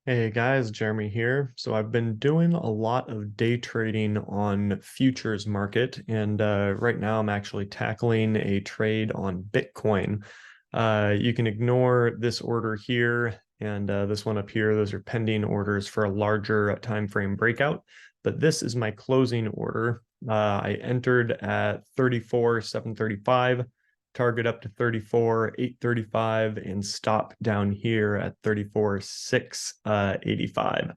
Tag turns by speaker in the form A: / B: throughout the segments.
A: Hey guys, Jeremy here. So I've been doing a lot of day trading on futures market, and right now I'm actually tackling a trade on Bitcoin. You can ignore this order here and this one up here. Those are pending orders for a larger time frame breakout, but this is my closing order. I entered at 34,735, target up to 34,835, and stop down here at 34,685.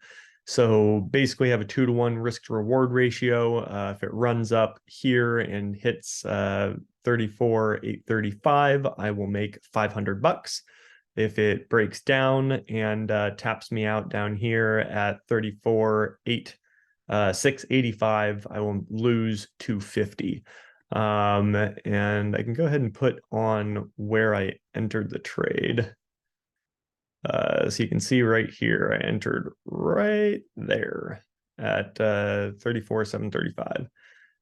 A: So basically have a 2-to-1 risk to reward ratio. If it runs up here and hits 34,835, I will make 500 bucks. If it breaks down and taps me out down here at 34,685, I will lose 250. And I can go ahead and put on where I entered the trade. So you can see right here, I entered right there at 34,735.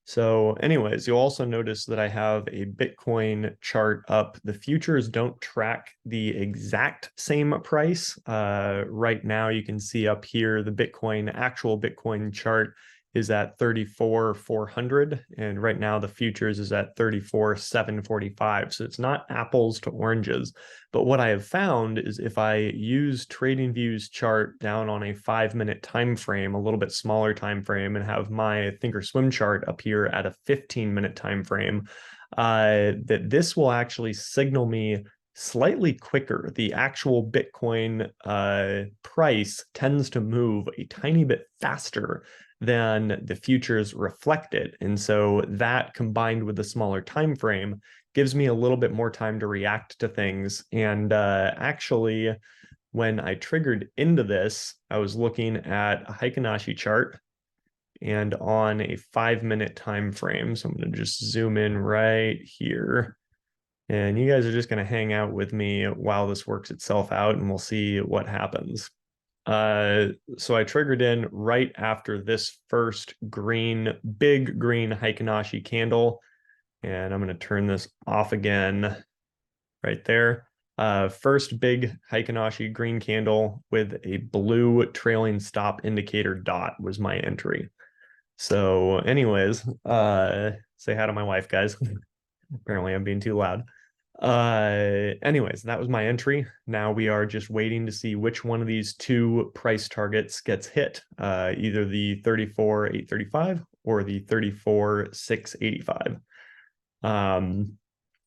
A: So anyways, you'll also notice that I have a Bitcoin chart up. The futures don't track the exact same price. Right now, you can see up here, the actual Bitcoin chart is at 34,400. And right now the futures is at 34,745. So it's not apples to oranges. But what I have found is if I use TradingView's chart down on a 5-minute time frame, a little bit smaller time frame, and have my Thinkorswim chart up here at a 15-minute time frame, that this will actually signal me slightly quicker. The actual Bitcoin price tends to move a tiny bit faster than the futures reflect it. And so that combined with the smaller time frame gives me a little bit more time to react to things. And actually, when I triggered into this, I was looking at a Heikin-Ashi chart and on a 5-minute time frame. So I'm going to just zoom in right here. And you guys are just going to hang out with me while this works itself out, and we'll see what happens. So I triggered in right after this first big green Heikin-Ashi candle. And I'm going to turn this off again right there. First big Heikin-Ashi green candle with a blue trailing stop indicator dot was my entry. So anyways, say hi to my wife, guys. Apparently I'm being too loud. Anyways, that was my entry. Now we are just waiting to see which one of these two price targets gets hit, either the 34,835 or the 34,685.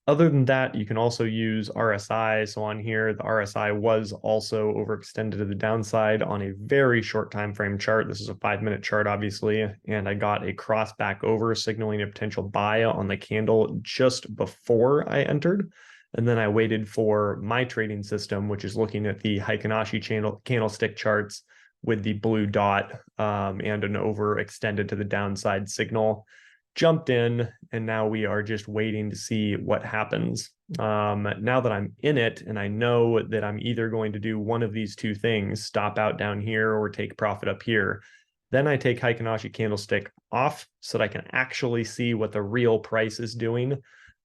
A: Other than that, you can also use RSI. So on here, the RSI was also overextended to the downside on a very short time frame chart. This is a 5-minute chart, obviously, and I got a cross back over, signaling a potential buy on the candle just before I entered. And then I waited for my trading system, which is looking at the Heikin-Ashi candlestick charts with the blue dot and an overextended to the downside signal. Jumped in, and now we are just waiting to see what happens. Now that I'm in it and I know that I'm either going to do one of these two things, stop out down here or take profit up here, then I take Heikin-Ashi candlestick off so that I can actually see what the real price is doing.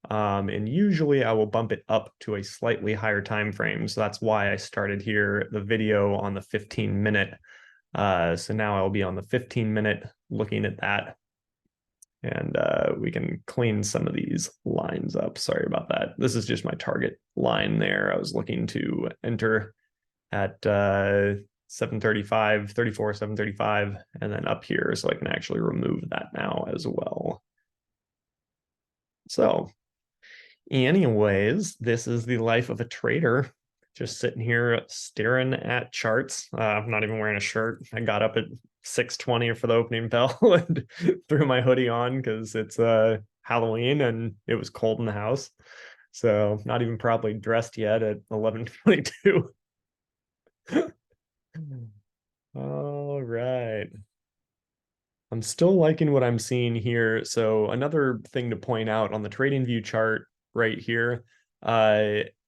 A: And usually I will bump it up to a slightly higher time frame. So that's why I started here the video on the 15-minute. So now I'll be on the 15-minute looking at that. And we can clean some of these lines up. Sorry about that. This is just my target line there. I was looking to enter at 735, 34, 735, and then up here so I can actually remove that now as well. So anyways, this is the life of a trader. Just sitting here staring at charts. I'm not even wearing a shirt. I got up at 6:20 for the opening bell and threw my hoodie on because it's Halloween and it was cold in the house. So not even properly dressed yet at 11:22. All right. I'm still liking what I'm seeing here. So another thing to point out on the TradingView chart right here,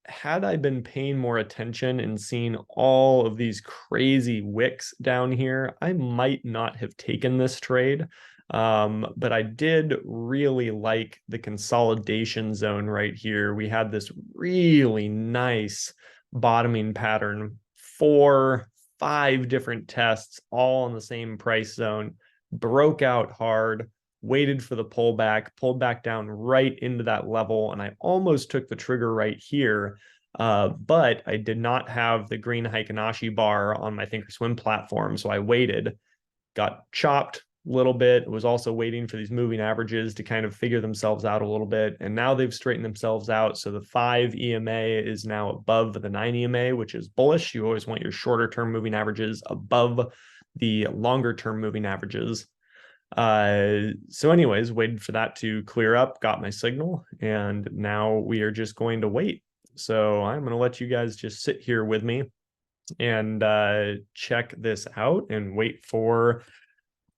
A: had I been paying more attention and seeing all of these crazy wicks down here, I might not have taken this trade. But I did really like the consolidation zone right here. We had this really nice bottoming pattern 4, 5 different tests, all in the same price zone, broke out hard, waited for the pullback, pulled back down right into that level, and I almost took the trigger right here. But I did not have the green Heikin-Ashi bar on my Thinkorswim platform, so I waited, got chopped a little bit, was also waiting for these moving averages to kind of figure themselves out a little bit, and now they've straightened themselves out. So the 5 EMA is now above the 9 EMA, which is bullish. You always want your shorter term moving averages above the longer term moving averages. So anyways, waited for that to clear up, got my signal, and now we are just going to wait. So I'm going to let you guys just sit here with me and check this out and wait for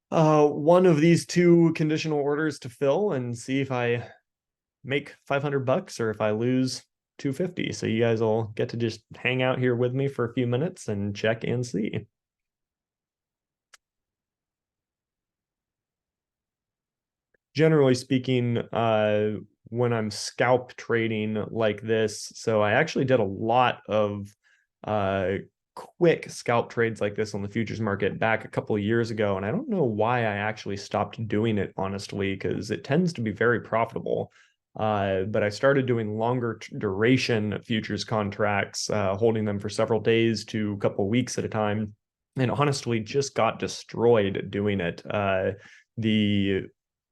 A: one of these 2 conditional orders to fill and see if I make $500 or if I lose 250. So you guys will get to just hang out here with me for a few minutes and check and see. Generally speaking, when I'm scalp trading like this, so I actually did a lot of quick scalp trades like this on the futures market back a couple of years ago, and I don't know why I actually stopped doing it, honestly, because it tends to be very profitable. But I started doing longer duration futures contracts, holding them for several days to a couple of weeks at a time, and honestly just got destroyed doing it. The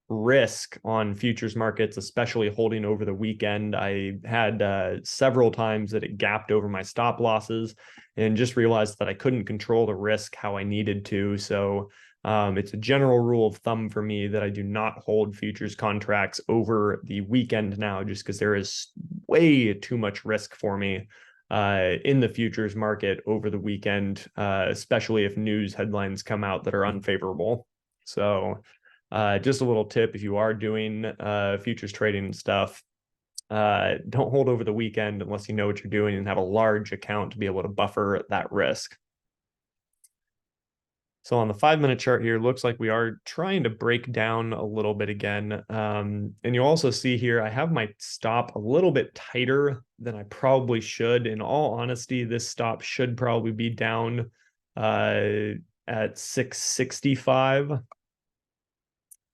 A: risk on futures markets, especially holding over the weekend, I had several times that it gapped over my stop losses and just realized that I couldn't control the risk how I needed to. So it's a general rule of thumb for me that I do not hold futures contracts over the weekend now, just because there is way too much risk for me in the futures market over the weekend, especially if news headlines come out that are unfavorable. So just a little tip, if you are doing futures trading and stuff, don't hold over the weekend unless you know what you're doing and have a large account to be able to buffer that risk. So on the 5-minute chart here, looks like we are trying to break down a little bit again. And you'll also see here, I have my stop a little bit tighter than I probably should. In all honesty, this stop should probably be down at 665.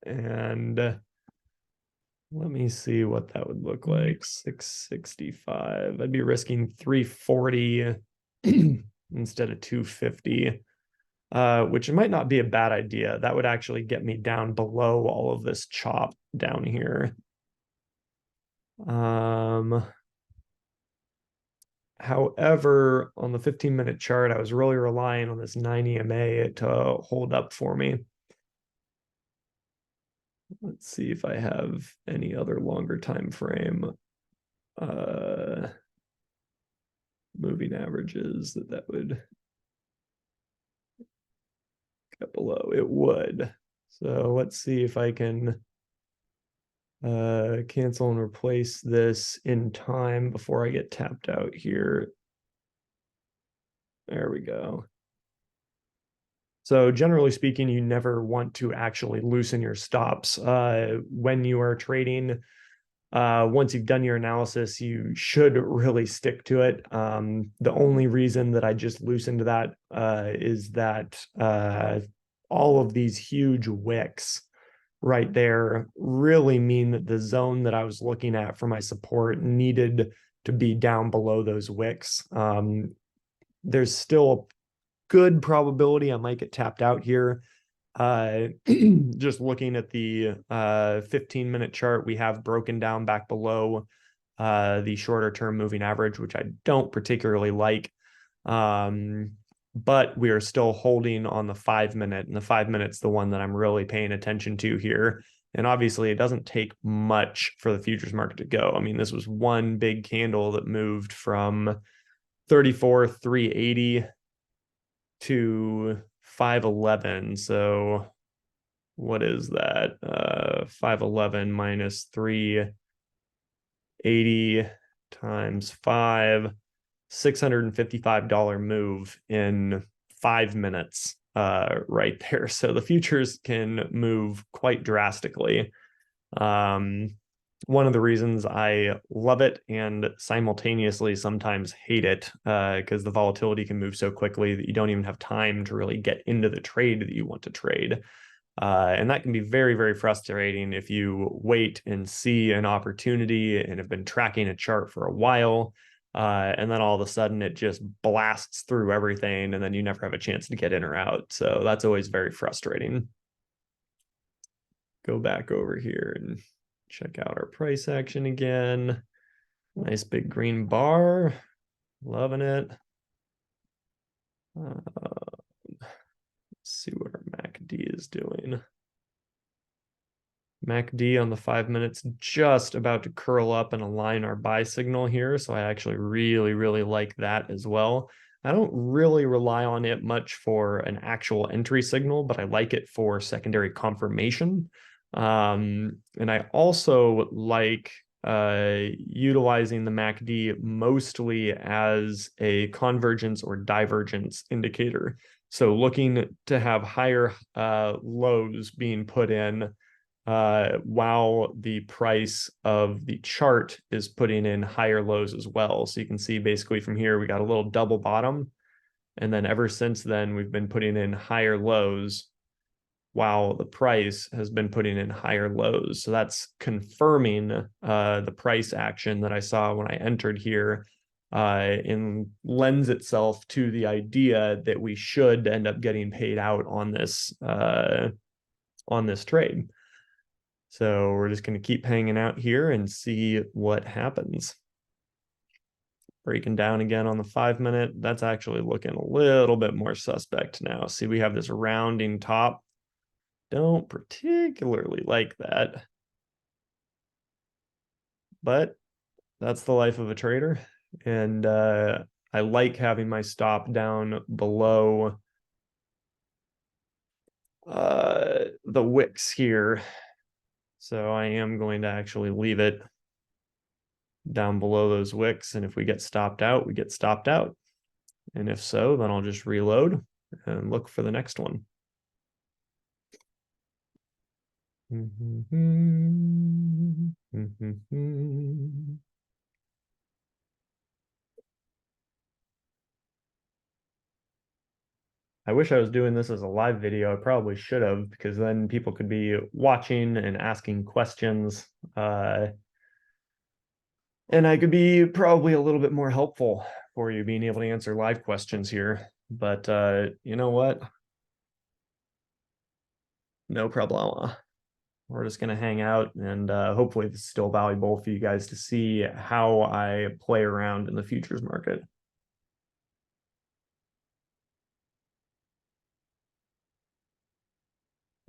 A: And let me see what that would look like. 665. I'd be risking 340 instead of 250, which might not be a bad idea. That would actually get me down below all of this chop down here. However, on the 15-minute chart, I was really relying on this 9 EMA to hold up for me. Let's see if I have any other longer time frame moving averages that would get below. It would. So let's see if I can cancel and replace this in time before I get tapped out here. There we go. So generally speaking, you never want to actually loosen your stops when you are trading. Once you've done your analysis, you should really stick to it. The only reason that I just loosened that is that all of these huge wicks right there really mean that the zone that I was looking at for my support needed to be down below those wicks. There's still good probability I might get tapped out here. Just looking at the 15-minute chart, we have broken down back below the shorter term moving average, which I don't particularly like. But we are still holding on the 5-minute, and the 5-minute's the one that I'm really paying attention to here. And obviously, it doesn't take much for the futures market to go. I mean, this was one big candle that moved from 34,380 to 511. So what is that? 511 minus 380 times 5, $655 move in 5 minutes right there. So the futures can move quite drastically. one of the reasons I love it and simultaneously sometimes hate it, because the volatility can move so quickly that you don't even have time to really get into the trade that you want to trade. And that can be very, very frustrating if you wait and see an opportunity and have been tracking a chart for a while, and then all of a sudden it just blasts through everything, and then you never have a chance to get in or out. So that's always very frustrating. Go back over here and check out our price action again. Nice big green bar. Loving it. Let's see what our MACD is doing. MACD on the 5 minutes just about to curl up and align our buy signal here. So I actually really, really like that as well. I don't really rely on it much for an actual entry signal, but I like it for secondary confirmation. And I also like utilizing the MACD mostly as a convergence or divergence indicator. So looking to have higher lows being put in while the price of the chart is putting in higher lows as well. So you can see basically from here, we got a little double bottom. And then ever since then, we've been putting in higher lows while the price has been putting in higher lows. So that's confirming the price action that I saw when I entered here, and lends itself to the idea that we should end up getting paid out on this trade. So we're just going to keep hanging out here and see what happens. Breaking down again on the 5 minute. That's actually looking a little bit more suspect now. See, we have this rounding top. Don't particularly like that. But that's the life of a trader. And I like having my stop down below the wicks here. So I am going to actually leave it down below those wicks, and if we get stopped out, we get stopped out. And if so, then I'll just reload and look for the next one. I wish I was doing this as a live video. I probably should have, because then people could be watching and asking questions. And I could be probably a little bit more helpful for you being able to answer live questions here. But you know what? No problem. We're just going to hang out, and hopefully this is still valuable for you guys to see how I play around in the futures market.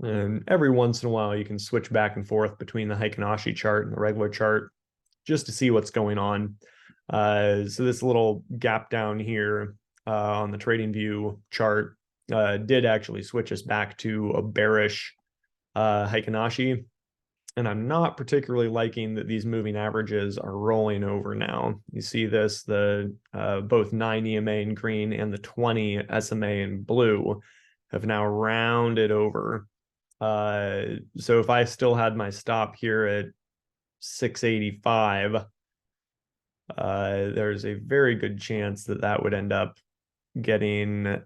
A: And every once in a while, you can switch back and forth between the Heikin-Ashi chart and the regular chart just to see what's going on. So this little gap down here on the TradingView chart did actually switch us back to a bearish Heikin-Ashi. And I'm not particularly liking that these moving averages are rolling over now. You see this, the both 9 EMA in green and the 20 SMA in blue have now rounded over. So if I still had my stop here at 685, there's a very good chance that that would end up getting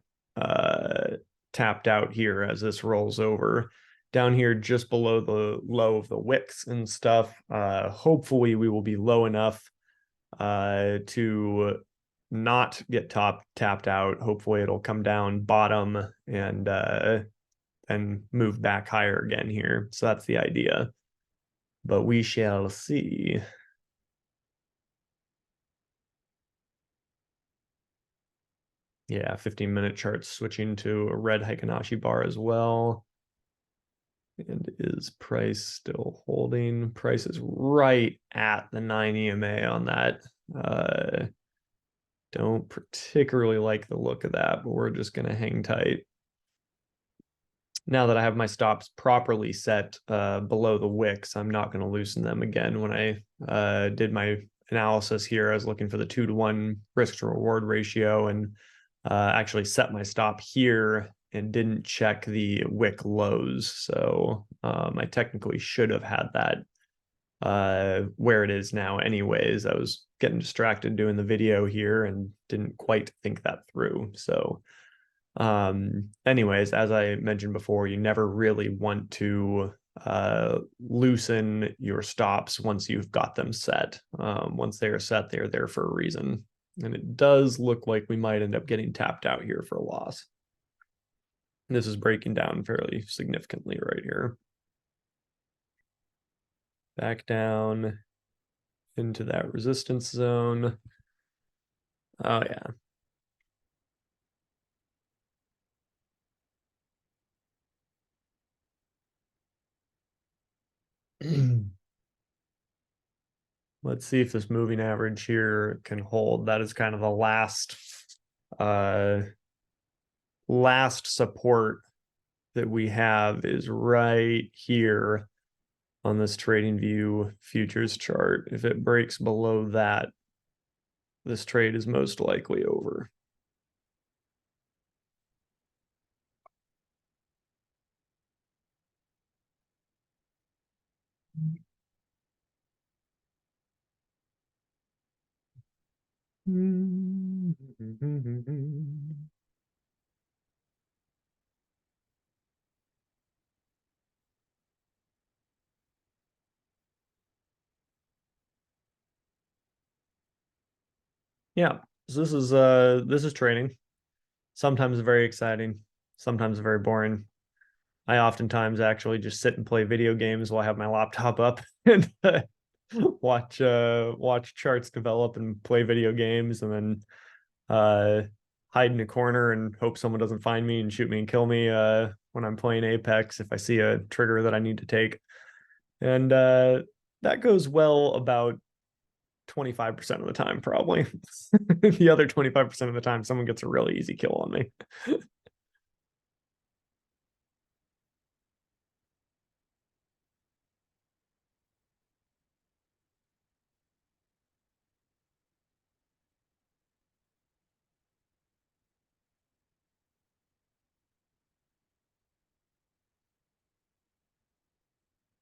A: tapped out here as this rolls over. Down here just below the low of the wicks and stuff, hopefully we will be low enough to not get tapped out. Hopefully it'll come down bottom and move back higher again here. So that's the idea, but we shall see. Yeah, 15-minute charts switching to a red Heikin-Ashi bar as well. And is price still holding? Price is right at the 9 EMA on that. Don't particularly like the look of that, but we're just going to hang tight. Now that I have my stops properly set below the wicks, I'm not going to loosen them again. When I did my analysis here, I was looking for the 2-to-1 risk to reward ratio, and actually set my stop here and didn't check the wick lows. So I technically should have had that where it is now anyways. I was getting distracted doing the video here and didn't quite think that through. So anyways, as I mentioned before, you never really want to loosen your stops once you've got them set. Once they are set, they're there for a reason. And it does look like we might end up getting tapped out here for a loss. This is breaking down fairly significantly right here. Back down into that resistance zone. Oh, yeah. Let's see if this moving average here can hold. That is kind of the last support that we have is right here on this TradingView futures chart. If it breaks below that, this trade is most likely over. Yeah, so this is trading. Sometimes very exciting, sometimes very boring. I oftentimes actually just sit and play video games while I have my laptop up and watch charts develop and play video games, and then hide in a corner and hope someone doesn't find me and shoot me and kill me when I'm playing Apex if I see a trigger that I need to take. And that goes well about 25% of the time, probably. The other 25% of the time, someone gets a really easy kill on me.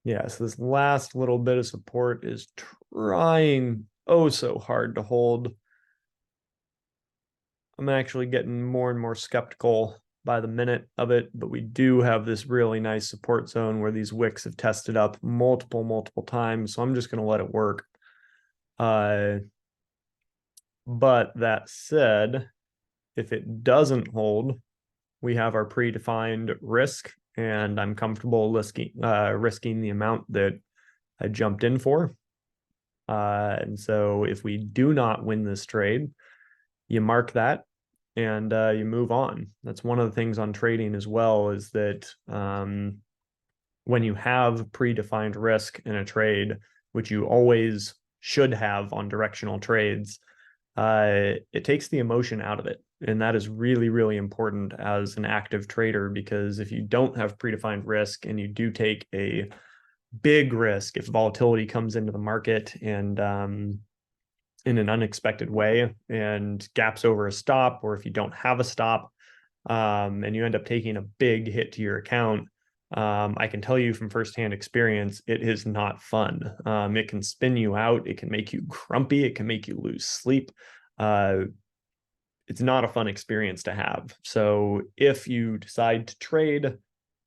A: Yeah, so this last little bit of support is trying oh so hard to hold. I'm actually getting more and more skeptical by the minute of it, but we do have this really nice support zone where these wicks have tested up multiple times, so I'm just going to let it work. But that said, if it doesn't hold, we have our predefined risk, and I'm comfortable risking the amount that I jumped in for. And so if we do not win this trade, you mark that and you move on. That's one of the things on trading as well, is that when you have predefined risk in a trade, which you always should have on directional trades, it takes the emotion out of it. And that is really, really important as an active trader, because if you don't have predefined risk and you do take a big risk, if volatility comes into the market and in an unexpected way and gaps over a stop, or if you don't have a stop and you end up taking a big hit to your account, I can tell you from firsthand experience, it is not fun. It can spin you out. It can make you grumpy. It can make you lose sleep. It's not a fun experience to have. So if you decide to trade,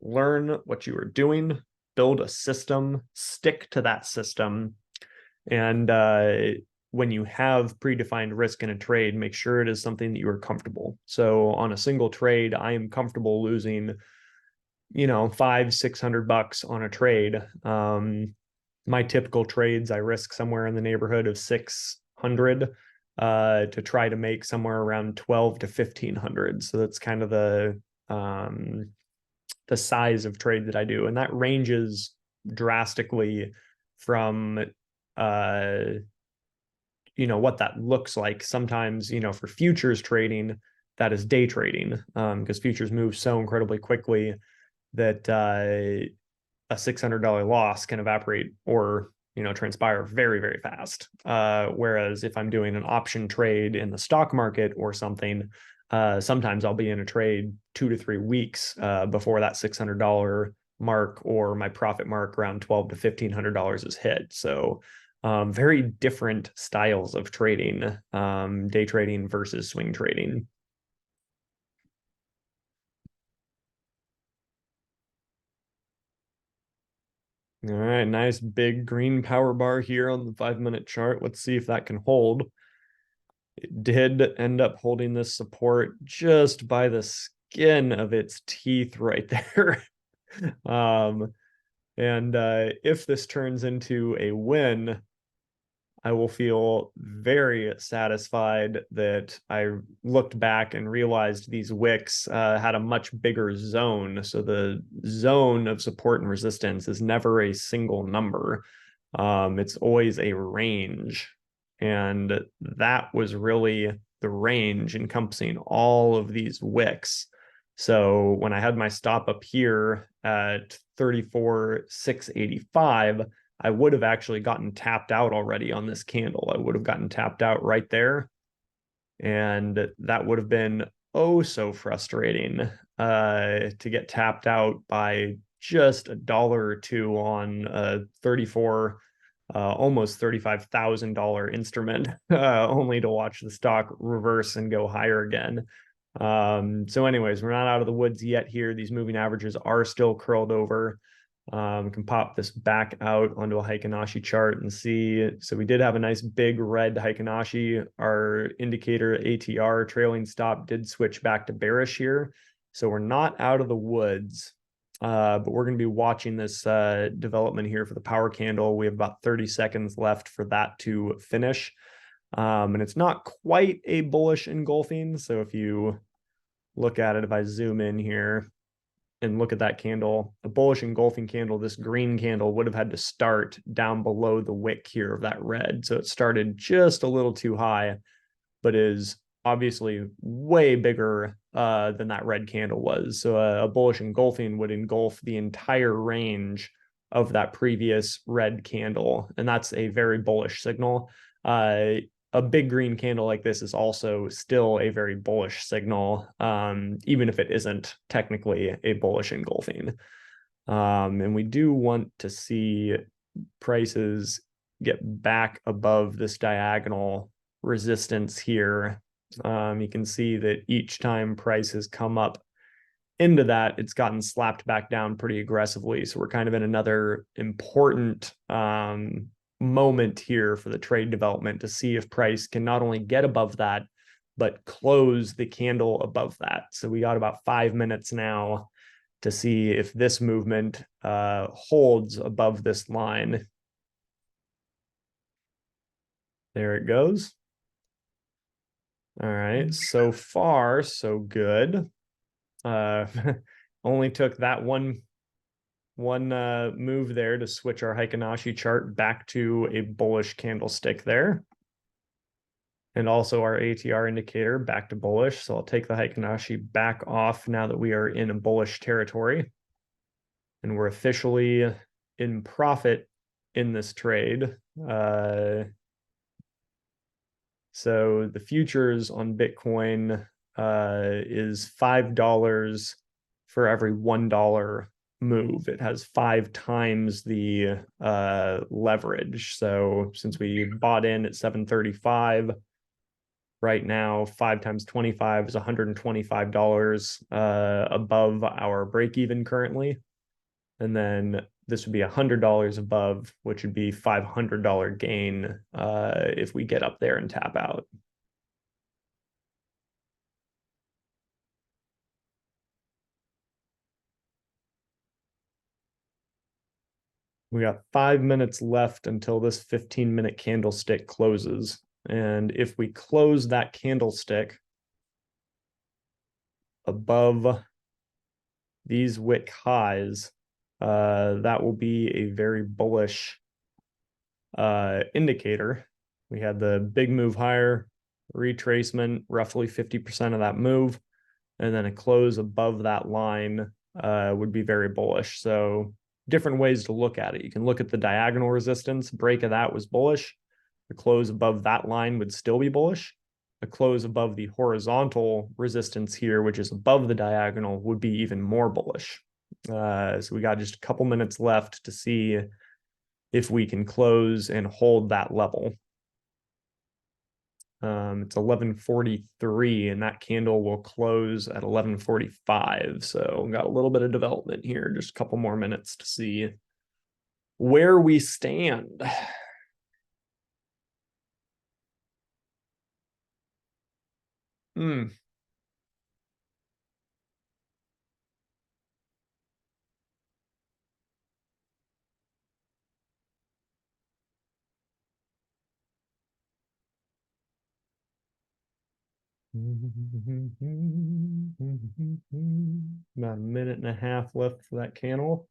A: learn what you are doing, build a system, stick to that system, and when you have predefined risk in a trade, make sure it is something that you are comfortable. So on a single trade, I am comfortable losing, $500-600 on a trade. My typical trades, I risk somewhere in the neighborhood of 600 to try to make somewhere around 12 to 1500. So that's kind of the size of trade that I do, and that ranges drastically from what that looks like. Sometimes, for futures trading, that is day trading, because futures move so incredibly quickly that a $600 loss can evaporate or transpire very, very fast. Whereas if I'm doing an option trade in the stock market or something, sometimes I'll be in a trade 2 to 3 weeks before that $600 mark or my profit mark around $1,200 to $1,500 is hit. So very different styles of trading, day trading versus swing trading. All right, nice big green power bar here on the 5-minute chart. Let's see if that can hold. It did end up holding this support just by the skin of its teeth right there. And if this turns into a win, I will feel very satisfied that I looked back and realized these wicks had a much bigger zone. So the zone of support and resistance is never a single number. It's always a range. And that was really the range encompassing all of these wicks. So when I had my stop up here at 34,685, I would have actually gotten tapped out already on this candle. I would have gotten tapped out right there. And that would have been oh so frustrating to get tapped out by just $1 or $2 on a 34 almost $35,000 instrument, only to watch the stock reverse and go higher again. So anyways, we're not out of the woods yet here. These moving averages are still curled over. Can pop this back out onto a Heikin-Ashi chart and see. So we did have a nice big red Heikin-Ashi. Our indicator ATR trailing stop did switch back to bearish here. So we're not out of the woods. But we're going to be watching this development here for the power candle. We have about 30 seconds left for that to finish. And it's not quite a bullish engulfing. So if you look at it, if I zoom in here and look at that candle, a bullish engulfing candle, this green candle would have had to start down below the wick here of that red. So it started just a little too high, but is obviously way bigger than that red candle was. So a bullish engulfing would engulf the entire range of that previous red candle. And that's a very bullish signal. A big green candle like this is also still a very bullish signal, even if it isn't technically a bullish engulfing. And we do want to see prices get back above this diagonal resistance here. You can see that each time price has come up into that, it's gotten slapped back down pretty aggressively. So we're kind of in another important moment here for the trade development to see if price can not only get above that, but close the candle above that. So we got about 5 minutes now to see if this movement holds above this line. There it goes. All right, so far, so good. Only took that one move there to switch our Heikin-Ashi chart back to a bullish candlestick there. And also our ATR indicator back to bullish. So I'll take the Heikin-Ashi back off now that we are in a bullish territory. And we're officially in profit in this trade. So the futures on Bitcoin is $5 for every $1 move. It has 5 times the leverage. So since we bought in at 735, right now 5 times 25 is $125 above our break even currently. And then this would be $100 above, which would be $500 gain if we get up there and tap out. We got 5 minutes left until this 15-minute candlestick closes. And if we close that candlestick above these wick highs, that will be a very bullish indicator. We had the big move higher, retracement, roughly 50% of that move, and then a close above that line would be very bullish. So different ways to look at it. You can look at the diagonal resistance. Break of that was bullish. The close above that line would still be bullish. A close above the horizontal resistance here, which is above the diagonal, would be even more bullish. So we got just a couple minutes left to see if we can close and hold that level. It's 11:43, and that candle will close at 11:45. So we got a little bit of development here, just a couple more minutes to see where we stand. Hmm. About a minute and a half left for that candle.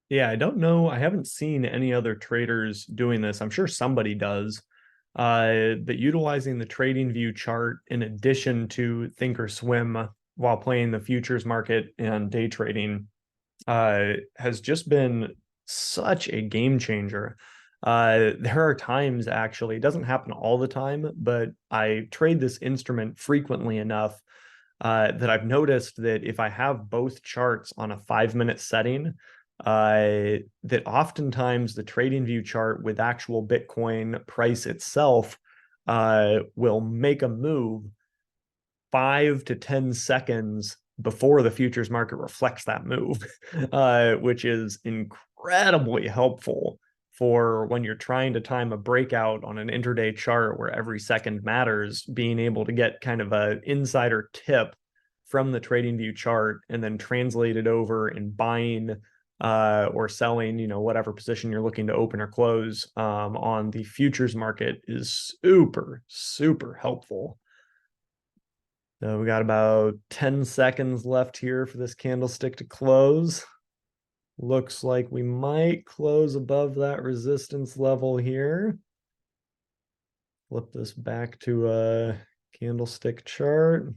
A: Yeah, I don't know. I haven't seen any other traders doing this. I'm sure somebody does. But utilizing the trading view chart in addition to Thinkorswim while playing the futures market and day trading has just been such a game changer. There are times, actually, it doesn't happen all the time, but I trade this instrument frequently enough that I've noticed that if I have both charts on a 5-minute setting, that oftentimes the trading view chart with actual Bitcoin price itself will make a move 5 to 10 seconds before the futures market reflects that move, which is incredibly helpful for when you're trying to time a breakout on an intraday chart where every second matters, being able to get kind of an insider tip from the trading view chart and then translate it over and buying or selling, whatever position you're looking to open or close on the futures market is super, super helpful. So we got about 10 seconds left here for this candlestick to close. Looks like we might close above that resistance level here. Flip this back to a candlestick chart.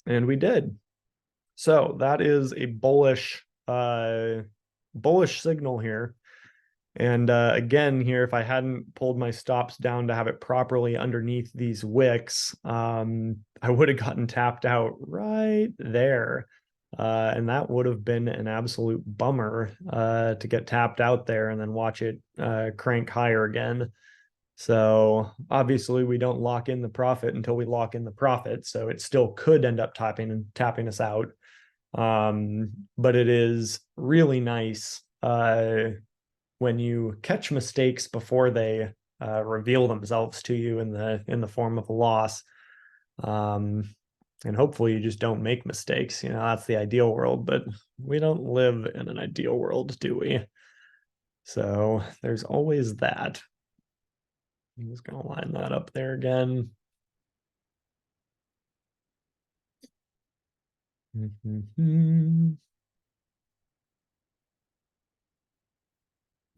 A: And we did. So that is a bullish signal here. And again, here, if I hadn't pulled my stops down to have it properly underneath these wicks, I would have gotten tapped out right there. And that would have been an absolute bummer to get tapped out there and then watch it crank higher again. So obviously we don't lock in the profit until we lock in the profit. So it still could end up tapping us out. But it is really nice when you catch mistakes before they reveal themselves to you in the form of a loss. And hopefully you just don't make mistakes. That's the ideal world, but we don't live in an ideal world, do we? So there's always that. I'm just going to line that up there again. And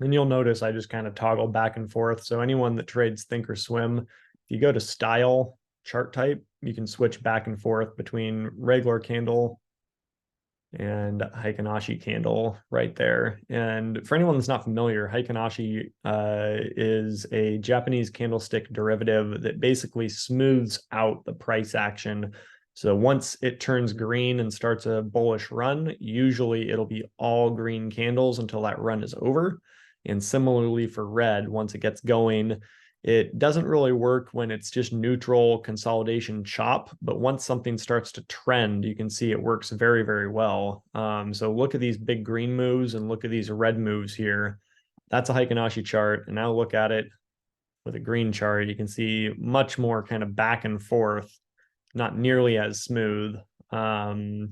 A: you'll notice I just kind of toggle back and forth. So anyone that trades Thinkorswim, if you go to style chart type, you can switch back and forth between regular candle and Heikinashi candle right there. And for anyone that's not familiar, Heikinashi is a Japanese candlestick derivative that basically smooths out the price action. So once it turns green and starts a bullish run, usually it'll be all green candles until that run is over. And similarly for red, once it gets going, it doesn't really work when it's just neutral consolidation chop, but once something starts to trend, you can see it works very, very well. So look at these big green moves and look at these red moves here. That's a Heikinashi chart. And now look at it with a green chart. You can see much more kind of back and forth, not nearly as smooth. So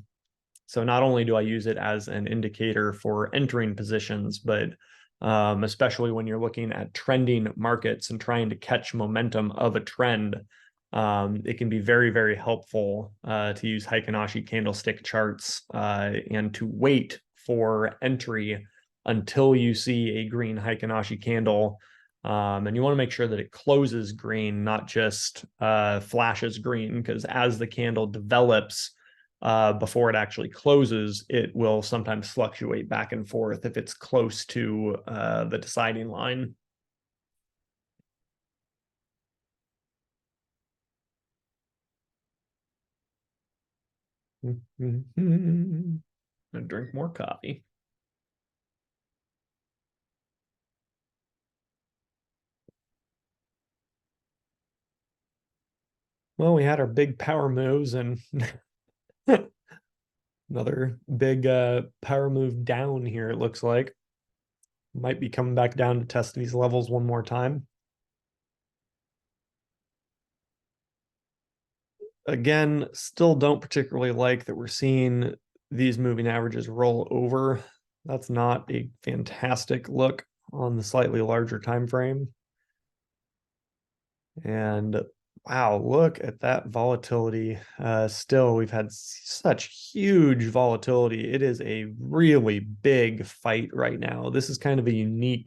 A: not only do I use it as an indicator for entering positions, but especially when you're looking at trending markets and trying to catch momentum of a trend, it can be very, very helpful to use Heikinashi candlestick charts and to wait for entry until you see a green Heikinashi candle. And you want to make sure that it closes green, not just flashes green, because as the candle develops, before it actually closes, it will sometimes fluctuate back and forth if it's close to the deciding line. And drink more coffee. Well, we had our big power moves and another big power move down here, it looks like. Might be coming back down to test these levels one more time. Again, still don't particularly like that we're seeing these moving averages roll over. That's not a fantastic look on the slightly larger time frame. And wow, look at that volatility. Still, we've had such huge volatility. It is a really big fight right now. This is kind of a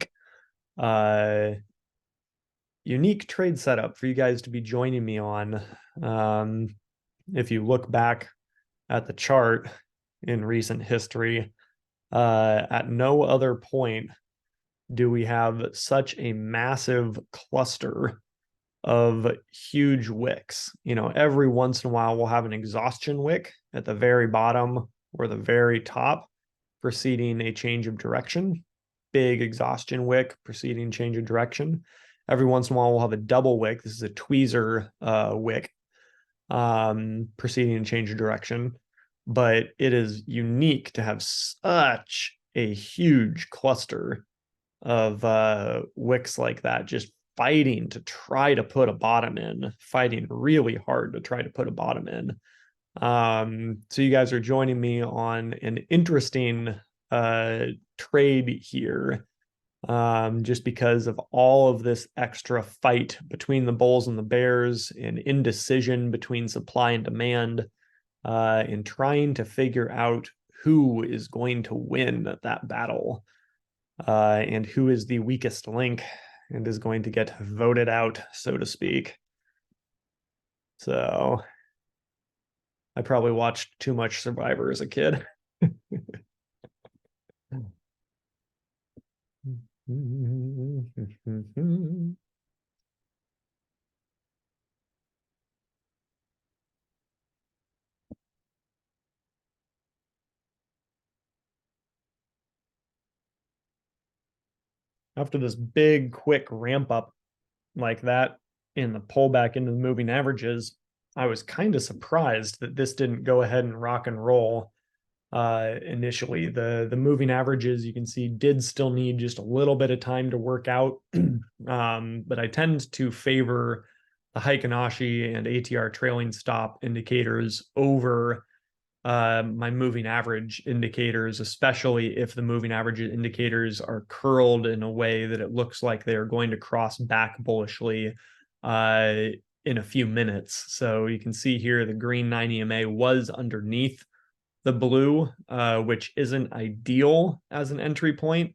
A: uh, unique trade setup for you guys to be joining me on. If you look back at the chart in recent history, at no other point do we have such a massive cluster of huge wicks. You know, every once in a while we'll have an exhaustion wick at the very bottom or the very top preceding a change of direction. Big exhaustion wick preceding change of direction. Every once in a while we'll have a double wick. This is a tweezer wick preceding a change of direction. But it is unique to have such a huge cluster of wicks like that, just fighting to try to put a bottom in, fighting really hard to try to put a bottom in. So you guys are joining me on an interesting trade here, just because of all of this extra fight between the bulls and the bears and indecision between supply and demand, in trying to figure out who is going to win that battle, and who is the weakest link and is going to get voted out, so to speak. So I probably watched too much Survivor as a kid. After this big, quick ramp up like that in the pullback into the moving averages, I was kind of surprised that this didn't go ahead and rock and roll initially. The moving averages, you can see, did still need just a little bit of time to work out. But I tend to favor the Heikin-Ashi and ATR trailing stop indicators over my moving average indicators, especially if the moving average indicators are curled in a way that it looks like they are going to cross back bullishly in a few minutes. So you can see here the green 9 EMA was underneath the blue, which isn't ideal as an entry point,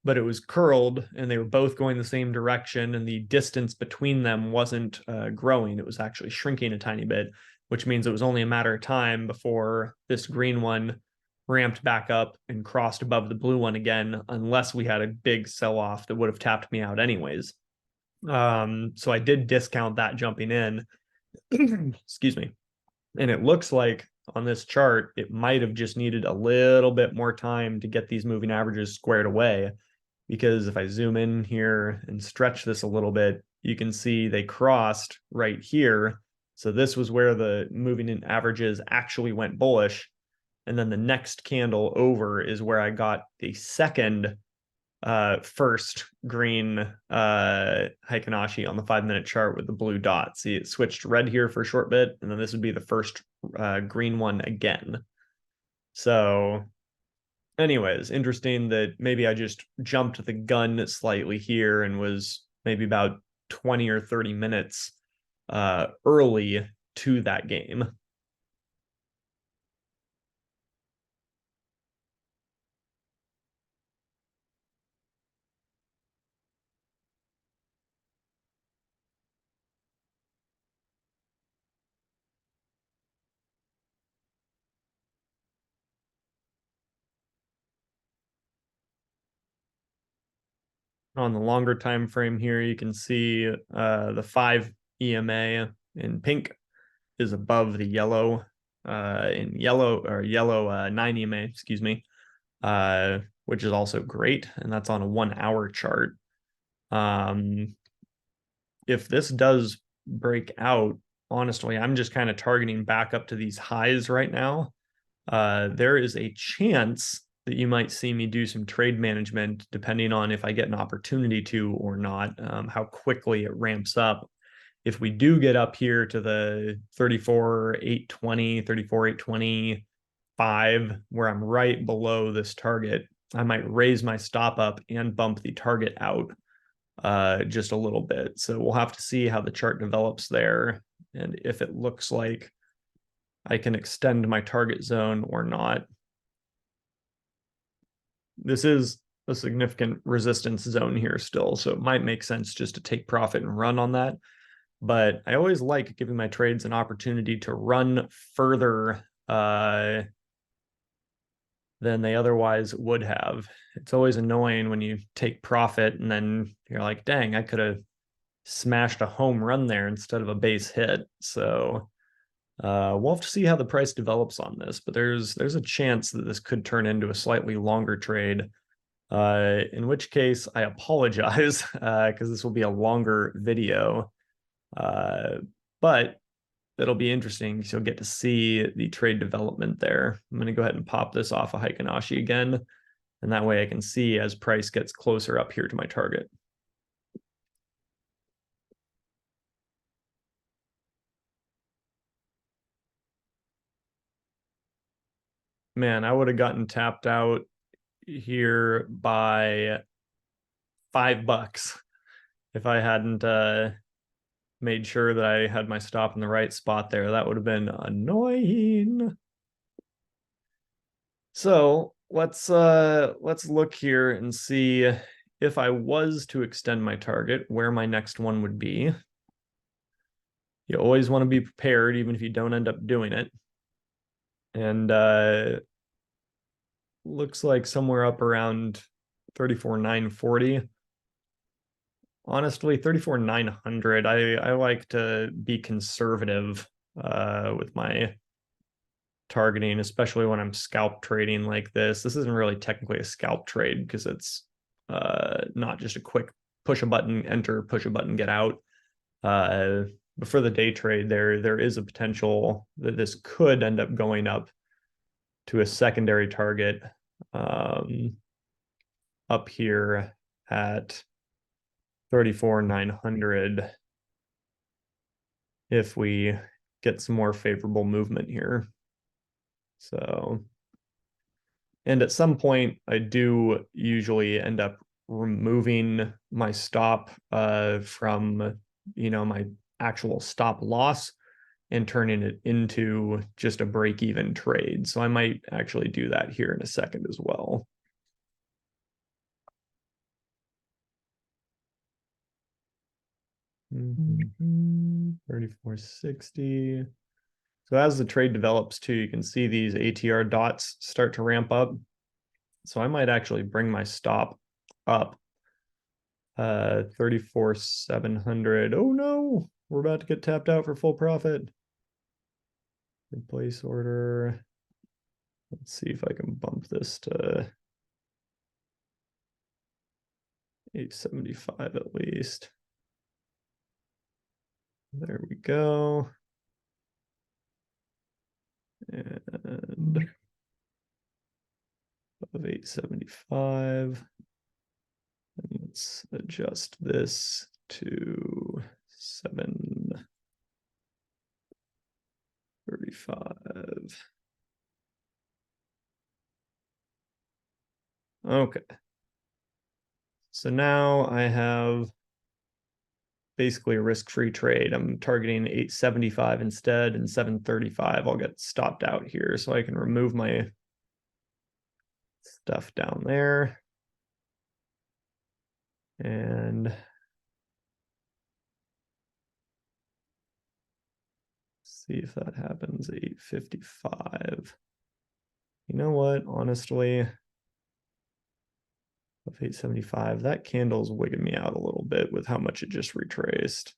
A: but it was curled and they were both going the same direction, and the distance between them wasn't growing. It was actually shrinking a tiny bit, which means it was only a matter of time before this green one ramped back up and crossed above the blue one again, unless we had a big sell off that would have tapped me out anyways. So I did discount that jumping in. Excuse me. And it looks like on this chart, it might have just needed a little bit more time to get these moving averages squared away. Because if I zoom in here and stretch this a little bit, you can see they crossed right here. So this was where the moving in averages actually went bullish. And then the next candle over is where I got the second first green Heikin-Ashi on the 5-minute chart with the blue dot. See, it switched red here for a short bit, and then this would be the first green one again. So anyways, interesting that maybe I just jumped the gun slightly here and was maybe about 20 or 30 minutes early to that game. On the longer time frame here, you can see the 5 EMA in pink is above the yellow in yellow 9 EMA, excuse me, which is also great, and that's on a 1 hour chart. If this does break out, honestly, I'm just kind of targeting back up to these highs right now. There is a chance that you might see me do some trade management depending on if I get an opportunity to or not, how quickly it ramps up. If we do get up here to the 34,820, 34,825, where I'm right below this target, I might raise my stop up and bump the target out just a little bit. So we'll have to see how the chart develops there and if it looks like I can extend my target zone or not. This is a significant resistance zone here still, so it might make sense just to take profit and run on that. But I always like giving my trades an opportunity to run further than they otherwise would have. It's always annoying when you take profit and then you're like, dang, I could have smashed a home run there instead of a base hit. So we'll have to see how the price develops on this, but there's a chance that this could turn into a slightly longer trade. In which case, I apologize because this will be a longer video. But it'll be interesting because you'll get to see the trade development there. I'm going to go ahead and pop this off a Heikinashi again, and that way I can see as price gets closer up here to my target. Man, I would have gotten tapped out here by $5 if I hadn't made sure that I had my stop in the right spot there. That would have been annoying. So let's look here and see if I was to extend my target, where my next one would be. You always want to be prepared, even if you don't end up doing it. And looks like somewhere up around 34,940. Honestly, 34,900. I like to be conservative with my targeting, especially when I'm scalp trading like this. This isn't really technically a scalp trade because it's not just a quick push a button, enter, push a button, get out. But for the day trade, there is a potential that this could end up going up to a secondary target up here at 34,900 if we get some more favorable movement here. So, and at some point, I do usually end up removing my stop from, my actual stop loss and turning it into just a break-even trade. So I might actually do that here in a second as well. Mm-hmm. 3460. So as the trade develops too, you can see these ATR dots start to ramp up. So I might actually bring my stop up. 34,700. Oh no, we're about to get tapped out for full profit. Replace order. Let's see if I can bump this to 875 at least. There we go. And of 875. And let's adjust this to 735. Okay. So now I have basically a risk-free trade. I'm targeting 875 instead, and 735 I'll get stopped out here so I can remove my stuff down there. And see if that happens. 855. You know what? Honestly, of 875, that candle's wigging me out a little bit with how much it just retraced.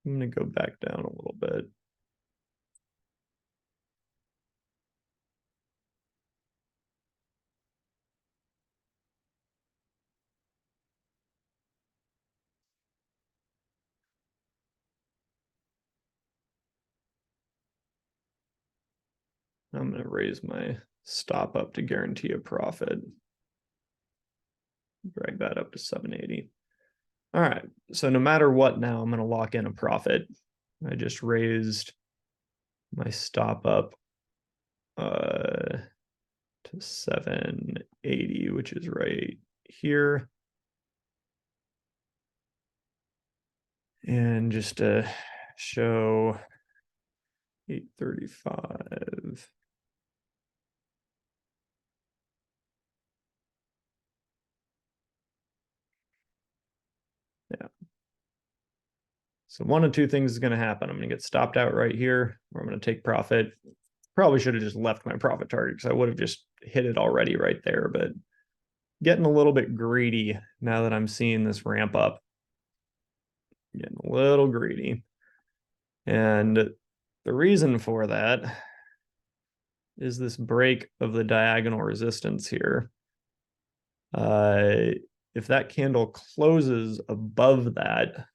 A: I'm going to go back down a little bit. I'm going to raise my stop up to guarantee a profit. Drag that up to 780. All right. So no matter what, now I'm going to lock in a profit. I just raised my stop up to 780, which is right here. And just to show 835. Yeah. So one of two things is going to happen. I'm going to get stopped out right here, or I'm going to take profit. Probably should have just left my profit target because I would have just hit it already right there, but getting a little bit greedy now that I'm seeing this ramp up. Getting a little greedy. And the reason for that is this break of the diagonal resistance here. If that candle closes above that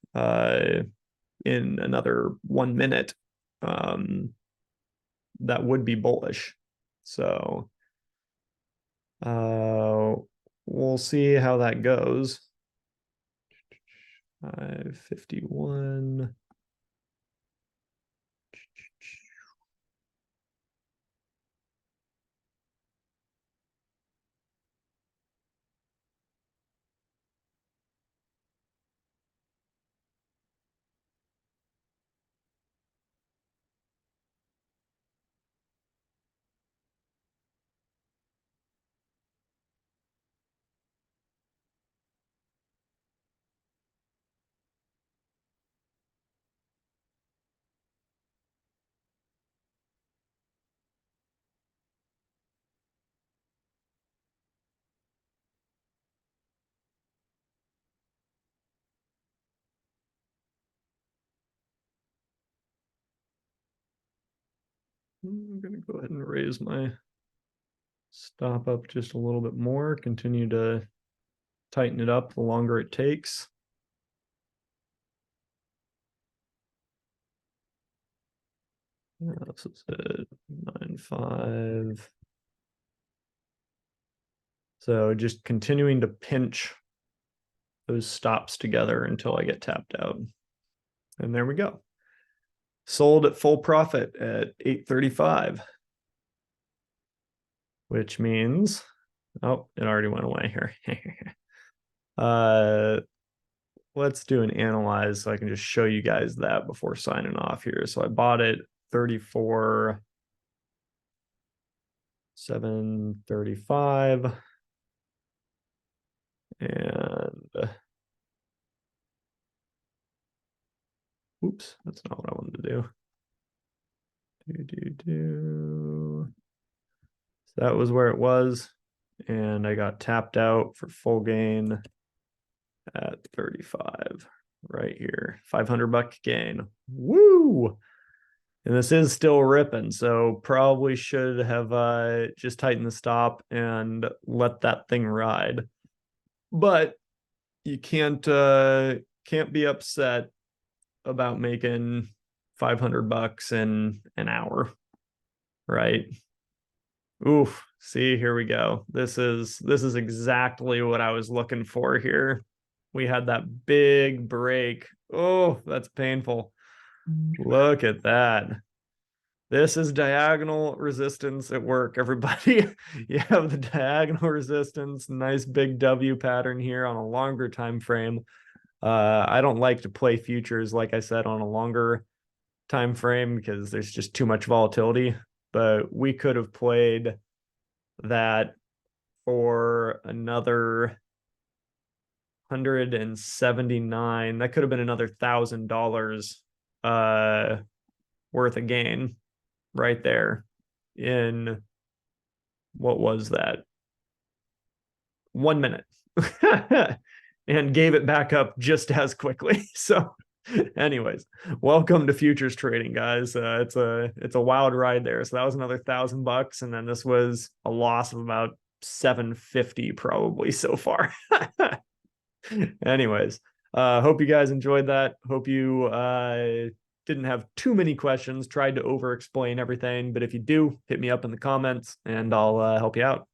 A: in another 1 minute, that would be bullish. So we'll see how that goes. 551. I'm going to go ahead and raise my stop up just a little bit more, continue to tighten it up the longer it takes. Yeah, this is it, 9.5. So just continuing to pinch those stops together until I get tapped out. And there we go. Sold at full profit at 835, which means, oh, it already went away here. Let's do an analyze so I can just show you guys that before signing off here. So I bought it 34,735. And oops, that's not what I wanted to do. So that was where it was. And I got tapped out for full gain at 35 right here. $500 gain. Woo! And this is still ripping, so probably should have just tightened the stop and let that thing ride. But you can't be upset about making $500 in an hour, right? Oof, see, here we go. This is exactly what I was looking for here. We had that big break. Oh, that's painful. Look at that. This is diagonal resistance at work, everybody. You have the diagonal resistance, nice big W pattern here on a longer time frame. I don't like to play futures, like I said, on a longer time frame because there's just too much volatility. But we could have played that for another 179. That could have been another $1,000 worth of gain right there in, what was that, 1 minute. And gave it back up just as quickly. So Anyways, welcome to futures trading, guys. It's a wild ride there. So that was another $1,000, and then this was a loss of about 750 probably so far. Anyways, hope you guys enjoyed that. Hope you didn't have too many questions. Tried to over explain everything, but if you do, hit me up in the comments and I'll help you out.